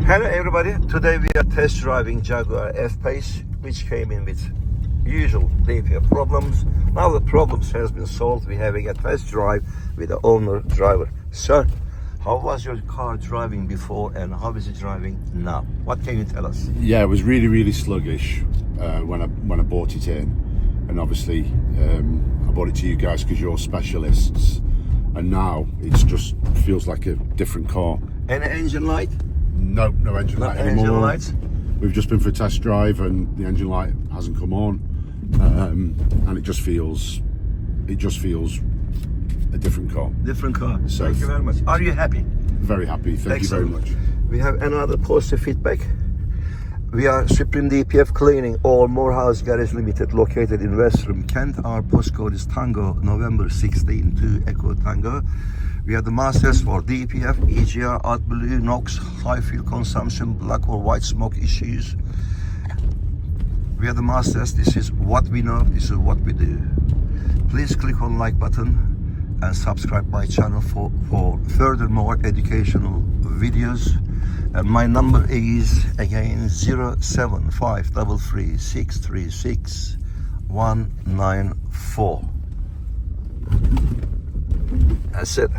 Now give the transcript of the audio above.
Hello everybody, today we are test driving Jaguar F Pace, which came in with usual DPF problems. Now the problems has been solved. We're having a test drive with the owner driver. Sir, how was your car driving before and how is it driving now? What can you tell us? Yeah, it was really sluggish when I bought it in, and obviously I bought it to you guys because you're specialists, and now it just feels like a different car. Any engine light? No engine light anymore. Engine lights? We've just been for a test drive and the engine light hasn't come on, and it just feels a different car. Different car. So thank you very much. Are you happy? Very happy. Thank you very much. We have another positive feedback. We are Supreme DPF cleaning all Moorhouse Garage Limited, located in Westerham, Kent. Our postcode is Tango November 16 to Echo Tango. We are the masters for DPF, EGR, Adblue, NOx, high fuel consumption, black or white smoke issues. We are the masters. This is what we know. This is what we do. Please click on like button and subscribe my channel for further more educational videos. And my number is again 07533636194. That's it.